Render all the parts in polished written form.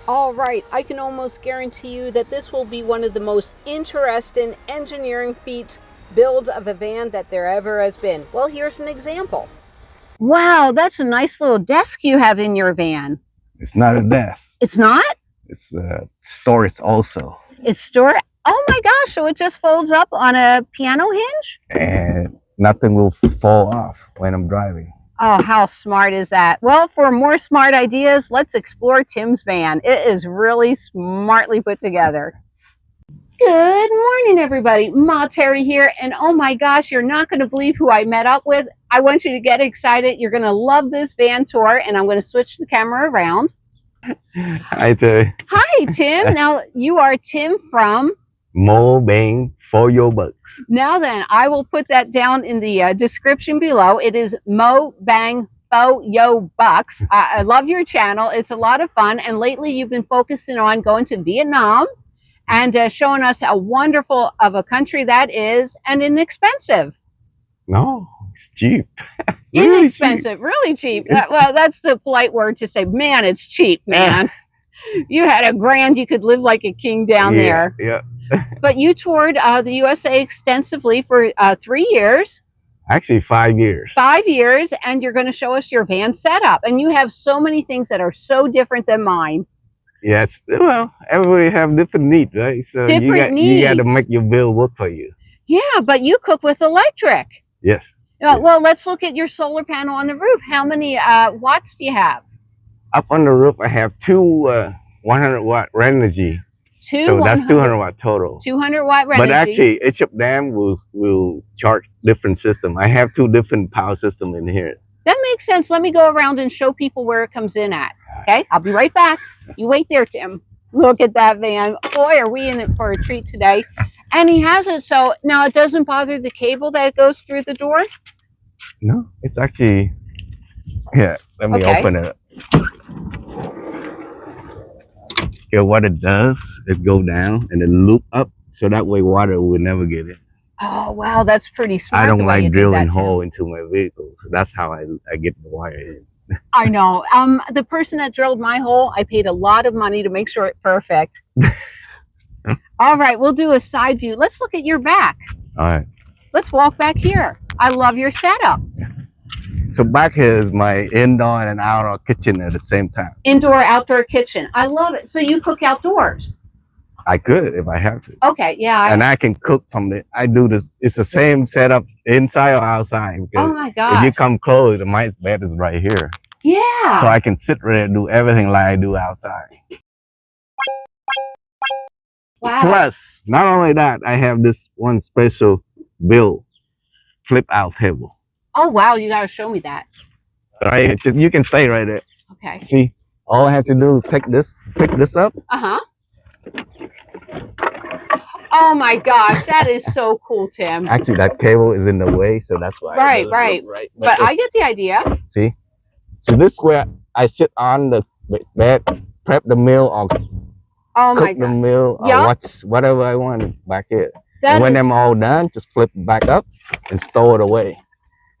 All right, I can almost guarantee you that this will be one of the most interesting engineering feats builds of a van that there ever has been. Well, here's an example. Wow, that's a nice little desk you have in your van. It's not a desk. It's not? It's storage also. It's storage. Oh my gosh, so it just folds up on a piano hinge? And nothing will fall off when I'm driving. Oh, how smart is that? Well, for more smart ideas, let's explore Tim's van. It is really smartly put together. Good morning, everybody. Ma Terry here, and oh my gosh, you're not going to believe who I met up with. I want you to get excited. You're going to love this van tour, and I'm going to switch the camera around. Hi, Terry. Hi, Tim. Now, you are Tim from MoBangFoYoBucks. Now then, I will put that down in the description below. It is MoBangFoYoBucks. I love your channel. It's a lot of fun. And lately you've been focusing on going to Vietnam and showing us how wonderful of a country that is, and inexpensive. No, it's cheap. Really inexpensive, cheap. Really cheap. Well, that's the polite word to say, man, it's cheap, man. You had $1,000, you could live like a king down there. Yeah. But you toured the USA extensively for 3 years. Actually, 5 years. 5 years, and you're going to show us your van setup. And you have so many things that are so different than mine. Yes, well, everybody have different needs, right? So different needs. You got to make your build work for you. Yeah, but you cook with electric. Yes. Well, let's look at your solar panel on the roof. How many watts do you have? Up on the roof, I have two 100-watt Renogy. So that's 200-watt total. 200-watt Renogy. But actually, each of them will charge different system. I have 2 different power systems in here. That makes sense. Let me go around and show people where it comes in at. Okay, I'll be right back. You wait there, Tim. Look at that van. Boy, are we in it for a treat today. And he has it so now it doesn't bother the cable that goes through the door? No, it's actually, yeah, let me open it up. Yeah, what it does, it go down and then loop up, so that way water will never get in. Oh, wow, that's pretty smart. I don't like drilling hole into my vehicle, so that's how I get the wire in. I know. The person that drilled my hole, I paid a lot of money to make sure it's perfect. All right, we'll do a side view. Let's look at your back. All right. Let's walk back here. I love your setup. So back here is my indoor and outdoor kitchen at the same time. Indoor, outdoor kitchen. I love it. So you cook outdoors? I could if I have to. Okay, yeah. And I can cook from the, I do this, it's the same setup inside or outside. Oh my God. If you come close, my bed is right here. Yeah. So I can sit there and do everything like I do outside. Wow. Plus, not only that, I have this one special build flip out table. Oh wow, you gotta show me that. Right, you can stay right there. Okay. See, all I have to do is pick this up. Uh-huh. Oh my gosh, that is so cool, Tim. Actually, that cable is in the way, so that's why. Right. But I get the idea. See, so this way I sit on the bed, prep the meal, or cook the meal, or watch whatever I want back here. And when I'm all done, just flip it back up and store it away.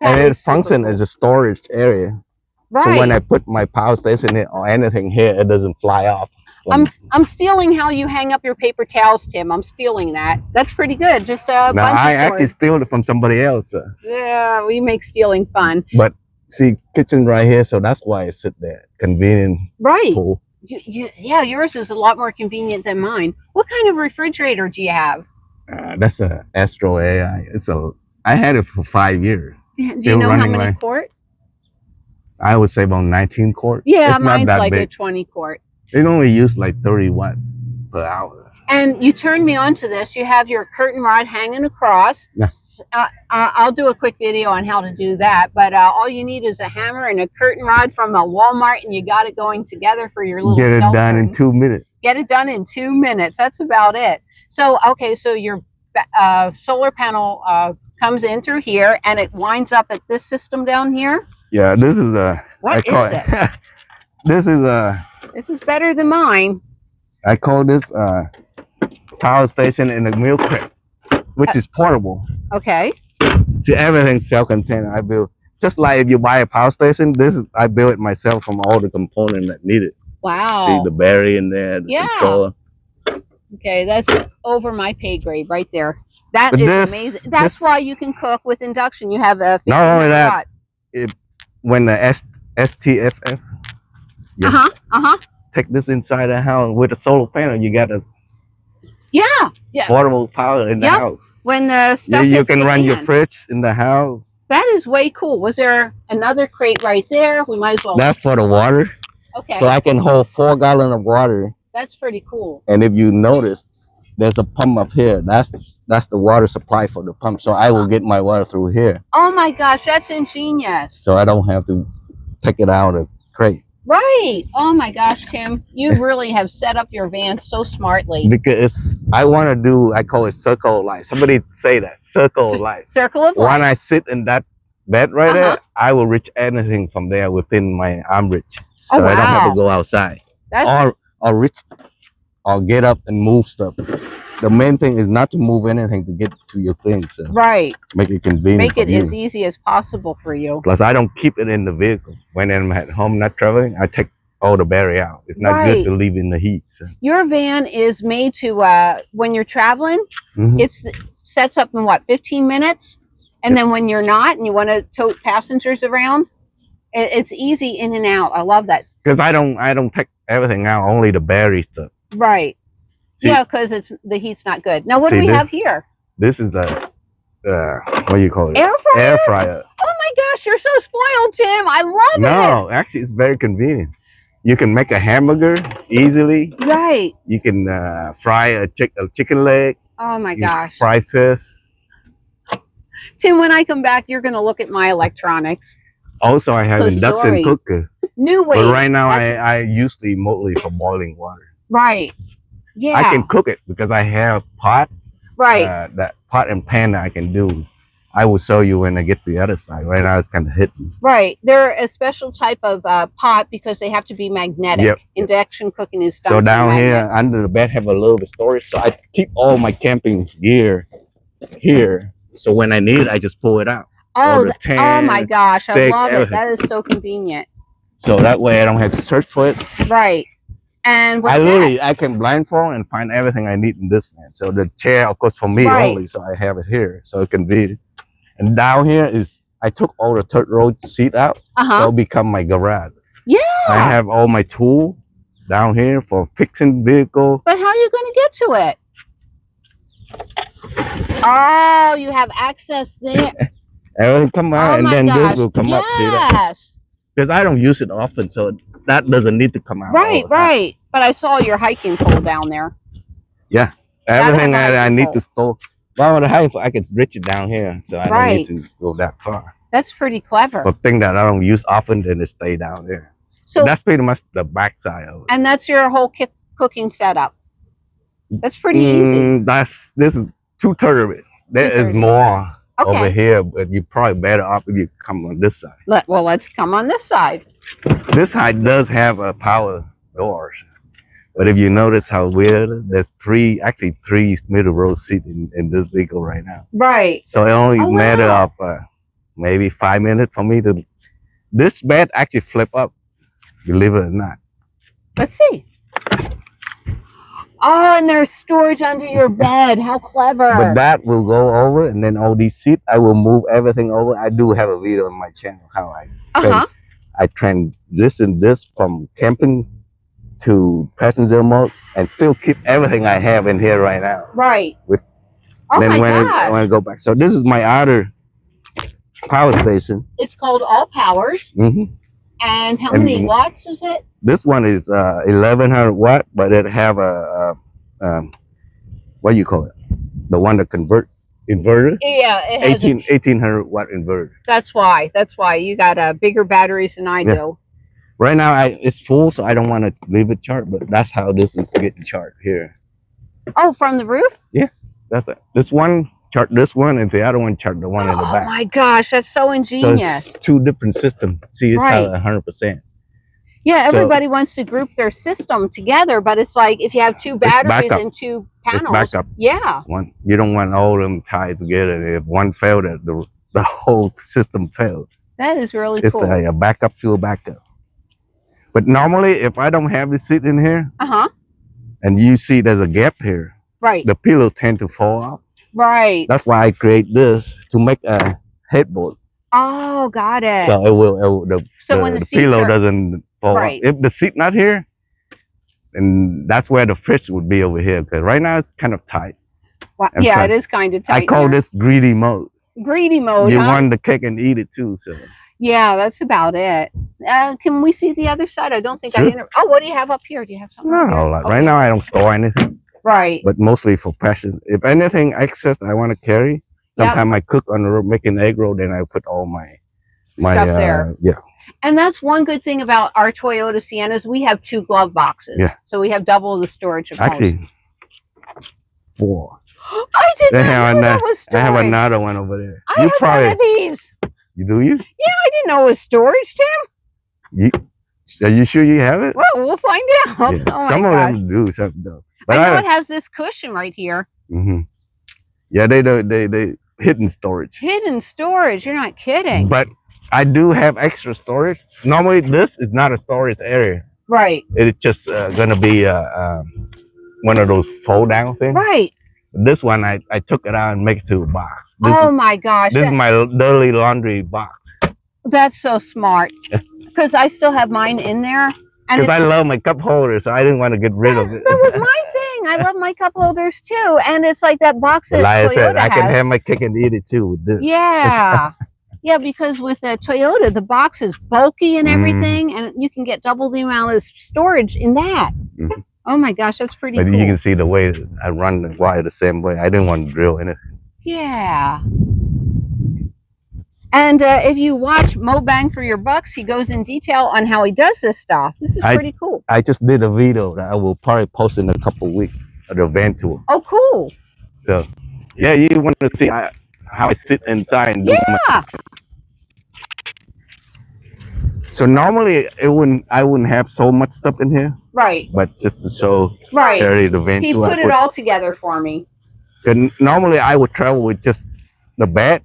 And it functions as a storage area. Right. So when I put my power station in or anything here, it doesn't fly off. I'm stealing how you hang up your paper towels, Tim. I'm stealing that. That's pretty good. Just a bunch I actually steal it from somebody else. Yeah, we make stealing fun. But see, kitchen right here, so that's why I sit there. Convenient. Right. Cool. Yeah, yours is a lot more convenient than mine. What kind of refrigerator do you have? That's a Astro AI. I had it for 5 years. Do you know how many quart? I would say about 19 quart. Yeah, it's mine's like a 20 quart. It only used like 30 watt per hour. And you turned me on to this. You have your curtain rod hanging across. Yes. I'll do a quick video on how to do that. But all you need is a hammer and a curtain rod from a Walmart, and you got it going together for your little Get it done in 2 minutes. Get it done in 2 minutes. That's about it. So, okay, so your solar panel comes in through here, and it winds up at this system down here. Yeah, this is a. What is it? This is a. This is better than mine. I call this power station in a meal prep, which is portable. Okay. See, everything's self-contained. I build just like if you buy a power station. I build it myself from all the components that needed. Wow. See the battery in there, the controller. Okay, that's over my pay grade right there. That is amazing. That's why you can cook with induction. You have a 1500 watt. When the STFF, take this inside the house with a solar panel, you got a portable power in the house. When the stuff you can run your fridge in the house. That is way cool. Was there another crate right there? We might as well. That's for the water. Okay. So I can hold 4 gallons of water. That's pretty cool. And if you notice, there's a pump up here. That's the water supply for the pump. So I will get my water through here. Oh my gosh, that's ingenious. So I don't have to take it out of the crate. Right. Oh my gosh, Tim, you really have set up your van so smartly. Because I want to do, I call it circle of life. Somebody say that, circle of life. Circle of life. When I sit in that bed right there, I will reach anything from there within my arm reach. So I don't have to go outside. Or reach, or get up and move stuff. The main thing is not to move anything to get to your things. So right. Make it convenient. Make it as easy as possible for you. Plus, I don't keep it in the vehicle. When I'm at home not traveling, I take all the battery out. It's not good to leave in the heat. So. Your van is made to, when you're traveling, it sets up in what, 15 minutes? And then when you're not and you want to tote passengers around, it's easy in and out. I love that. Because I don't take everything out, only the battery stuff. Right. See, yeah, because the heat's not good. Now, what do we have here? This is the what do you call it? Air fryer. Air fryer. Oh my gosh, you're so spoiled, Tim. I love it. No, actually, it's very convenient. You can make a hamburger easily. Right. You can fry a chicken leg. Oh my gosh. Fry fish. Tim, when I come back, you're going to look at my electronics. Also, I have induction cooker. New way. But right now, I usually mostly for boiling water. Right. Yeah. I can cook it because I have pot. Right. That pot and pan that I can do. I will show you when I get to the other side. Right now, it's kind of hidden. Right. They're a special type of pot because they have to be magnetic. Yep. Induction cooking is done. So down here under the bed have a little bit of storage. So I keep all my camping gear here. So when I need it, I just pull it out. Oh, oh my gosh. I love it. That is so convenient. So that way I don't have to search for it. Right. And I can blindfold and find everything I need in this van. So the chair, of course, for me only. So I have it here. So it can be. And down here is, I took all the third row seat out. So it become my garage. Yeah. I have all my tools down here for fixing vehicle. But how are you going to get to it? Oh, you have access there. Everything come out and then this will come up. See that? Because I don't use it often, so that doesn't need to come out. Right, right. But I saw your hiking pole down there. Yeah. Everything that I need to store. Well, the hiking pole, I can reach it down here, so I don't need to go that far. That's pretty clever. But thing that I don't use often, then it stay down there. So that's pretty much the back side of it. And that's your whole cooking setup. That's pretty easy. This is 2/3 of it. There is more over here, but you're probably better off if you come on this side. Well, let's come on this side. This side does have a power doors. But if you notice how weird, there's three middle row seats in this vehicle right now. Right. So it only matter of maybe 5 minutes for me to. This bed actually flip up, believe it or not. Let's see. Oh, and there's storage under your bed. How clever. But that will go over, and then all these seats, I will move everything over. I do have a video on my channel how I transition this from camping to passenger mode and still keep everything I have in here right now. Right. Then when I go back. So this is my other power station. It's called All Powers. And how many watts is it? This one is 1100 watt, but it have a what do you call it? The one that convert inverter. Yeah, it has 1800 watt inverter. That's why you got bigger batteries than I do. Right now it's full, so I don't want to leave it charged, but that's how this is getting charged here. Oh, from the roof? Yeah, that's it. This one chart this one, and the other one chart the one in the back. Oh my gosh, that's so ingenious. So it's two different systems. See, it's 100%. Yeah, everybody wants to group their system together, but it's like if you have two batteries and two panels. It's backup. Yeah. You don't want all of them tied together. If one failed, the whole system failed. That is really cool. It's a backup to a backup. But normally, if I don't have the seat in here, and you see there's a gap here, right, the pillow tend to fall off. Right. That's why I create this to make a headboard. Oh, got it. So when the pillow doesn't fall off. If the seat not here, and that's where the fridge would be over here, because right now it's kind of tight. Well, yeah, it is kind of tight. I call this greedy mode. Greedy mode. You want the cake and eat it too. So yeah, that's about it. Can we see the other side? I don't think oh, what do you have up here? Do you have something? No, like right now I don't store anything. Right. But mostly for passion. If anything excess I want to carry, sometimes I cook on the road, making egg roll, then I put all my stuff there. Yeah. And that's one good thing about our Toyota Siennas. We have 2 glove boxes. Yeah. So we have double the storage of actually 4. I did not know that was storage. I have another one over there. I have one of these. You do you? Yeah, I didn't know it was storage, Tim. Are you sure you have it? Well, we'll find out. Yeah. Oh some of them do, some don't. But I know it has this cushion right here. Yeah, they hidden storage. Hidden storage. You're not kidding. But I do have extra storage. Normally, this is not a storage area. Right. It's just gonna be one of those fold down things. Right. This one I took it out and make it to a box. My gosh. This is my dirty laundry box. That's so smart. Because I still have mine in there. Because I love my cup holder, so I didn't want to get rid of it. That was my thing. I love my cup holders too. And it's like that box that like Toyota I said, I can has. have my cake and eat it too with this. Yeah. Yeah, because with the Toyota, the box is bulky and everything, and you can get double the amount of storage in that. Oh my gosh, that's pretty cool. You can see the way I run the wire the same way. I didn't want to drill anything. Yeah. And if you watch MoBangFoYoBucks, he goes in detail on how he does this stuff. This is pretty cool. I just did a video that I will probably post in a couple of weeks of the van tour. Oh, cool. So, yeah, you want to see how I sit inside and do So normally I wouldn't have so much stuff in here. Right. But just to show Terry the van tour. He put it all together for me. Normally I would travel with just the bed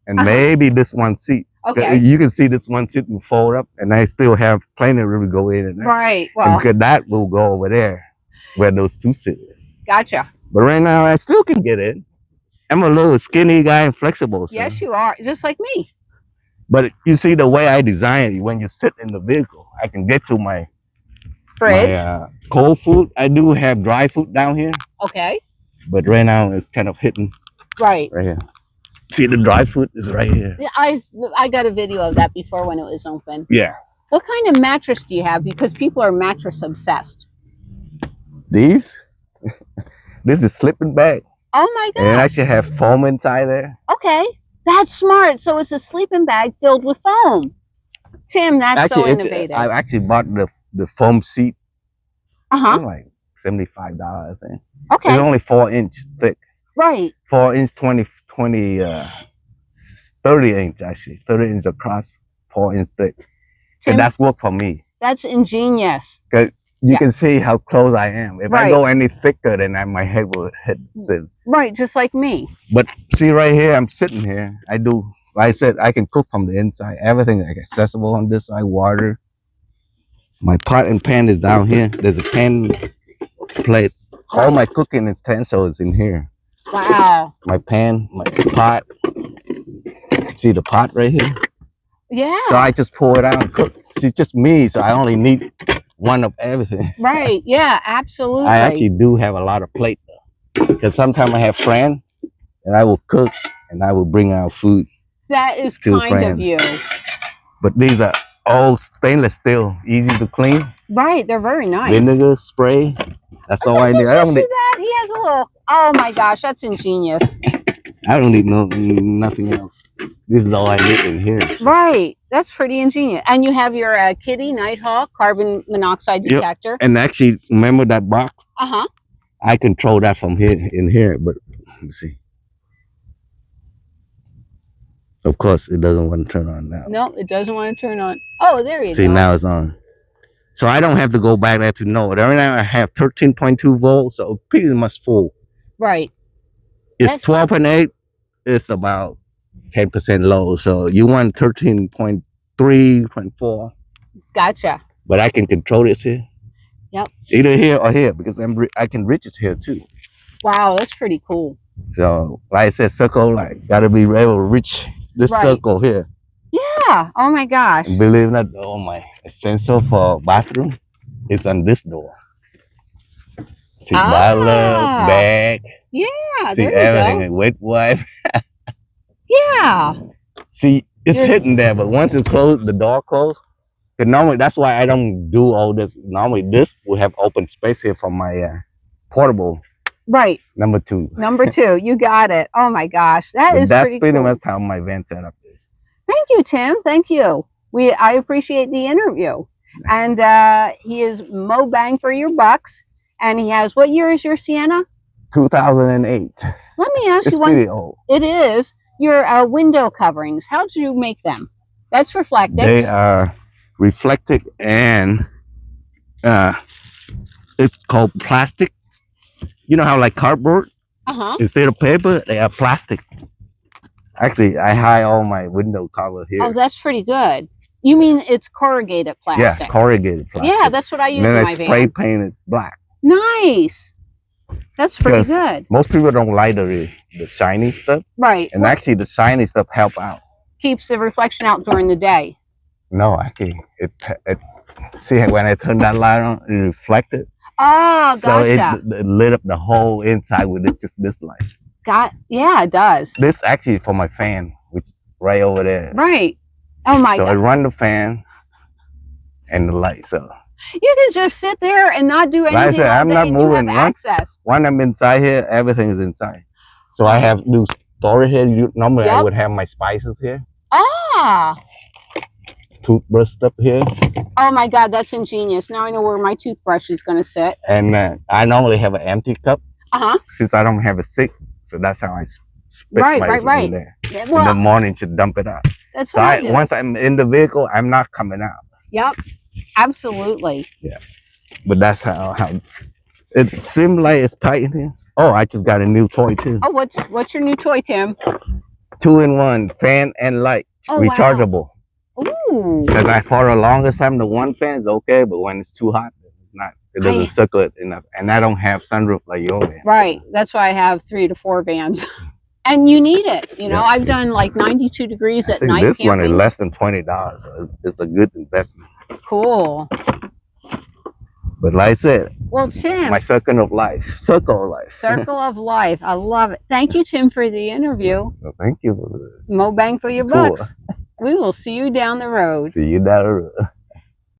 and maybe this one seat. Okay. You can see this one seat will fold up, and I still have plenty of room to go in and there. Right. Well, because that will go over there where those 2 sit. Gotcha. But right now I still can get in. I'm a little skinny guy and flexible. So. Yes, you are. Just like me. But you see the way I design it, when you sit in the vehicle, I can get to my fridge. My, cold food. I do have dry food down here. Okay. But right now it's kind of hidden. Right. Right here. See, the dry food is right here. Yeah, I got a video of that before when it was open. Yeah. What kind of mattress do you have? Because people are mattress obsessed. These? This is sleeping bag. Oh my god. And it actually have foam inside there. Okay. That's smart. So it's a sleeping bag filled with foam. Tim, that's actually, so innovative. I actually bought the foam seat. Like $75, I think. Okay. It's only 4-inch thick. Right. 4-inch, 30-inch actually. 30-inch across, 4-inch thick. Tim, and that's work for me. That's ingenious. Because you can see how close I am. If I go any thicker, then my head will hit sit. Right, just like me. But see right here, I'm sitting here. Like I said, I can cook from the inside. Everything is accessible on this side, water. My pot and pan is down here. There's a pan plate. All my cooking utensils in here. Wow. My pan, my pot. See the pot right here? Yeah. So I just pour it out and cook. See, it's just me, so I only need one of everything. Right. Yeah, absolutely. I actually do have a lot of plate though. Because sometimes I have friends and I will cook and I will bring out food. That is kind of you. But these are all stainless steel, easy to clean. Right, they're very nice. Vinegar spray. That's all I need. I don't need that. He has a little. Oh my gosh, that's ingenious. I don't need nothing else. This is all I need in here. Right, that's pretty ingenious. And you have your Kitty Nighthawk carbon monoxide detector. Yep. And actually, remember that box? I control that from here in here. But let's see. Of course, it doesn't want to turn on now. No, it doesn't want to turn on. Oh, there you go. See, now it's on. So I don't have to go back there to know. Right now I have 13.2 volts, so pretty much full. Right. It's 12.8. It's about 10% low. So you want 13.3, 0.4. Gotcha. but I can control this here. Yep. Either here or here, because I can reach it here too. Wow, that's pretty cool. So, like I said, circle light. Gotta be able to reach this circle here. Yeah. Oh my gosh. And believe it or not, oh my essential for bathroom is on this door. See, bottle, bag. Yeah. See everything. Wet wipe. Yeah. See, it's hidden there, but once it's closed, the door closed. And normally, that's why I don't do all this. Normally, this would have open space here for my portable. Right. Number 2. Number 2. You got it. Oh my gosh. That's pretty much how my van setup is. Thank you, Tim. Thank you. I appreciate the interview. And he is MoBangFoYoBucks. And he has, what year is your Sienna? 2008. Let me ask you one. It's pretty old. It is. Your window coverings. How did you make them? That's reflective. They are reflective, and it's called plastic. You know how like cardboard? Instead of paper, they are plastic. Actually, I hide all my window cover here. Oh, that's pretty good. You mean it's corrugated plastic? Yeah, corrugated plastic. Yeah, that's what I use in my van. And then I spray painted black. Nice. That's pretty good. Most people don't like the shiny stuff. Right. And actually, the shiny stuff help out. Keeps the reflection out during the day. No, actually, it see when I turn that light on, it reflected. Oh, gotcha. So it lit up the whole inside with just this light. Yeah, it does. This actually for my fan, which is right over there. Right. Oh my God. So I run the fan and the light. So you can just sit there and not do anything. Like I said, I'm not moving. When I'm inside here, everything is inside. So I have new storage here. Normally I would have my spices here. Ah. Toothbrush stuff here. Oh my God, that's ingenious. Now I know where my toothbrush is going to sit. And I normally have an empty cup. Since I don't have a sink, so that's how I spit my in there. Well, in the morning to dump it out. That's what I do. Once I'm in the vehicle, I'm not coming out. Yep, absolutely. Yeah, but that's how it seems like it's tight in here. Oh, I just got a new toy too. Oh, what's your new toy, Tim? 2-in-1 fan and light, rechargeable. Wow. Ooh. Because for the longest time, the one fan is okay, but when it's too hot, it's not. It doesn't circulate enough, and I don't have sunroof like your van. Right. That's why I have 3 to 4 vans. And you need it. You know, I've done like 92 degrees at night. This one is less than $20. So it's a good investment. Cool. But like I said, well, Tim, my circle of life. Circle of life. I love it. Thank you, Tim, for the interview. Well, thank you for MoBangFoYoBucks. We will see you down the road. See you down the road.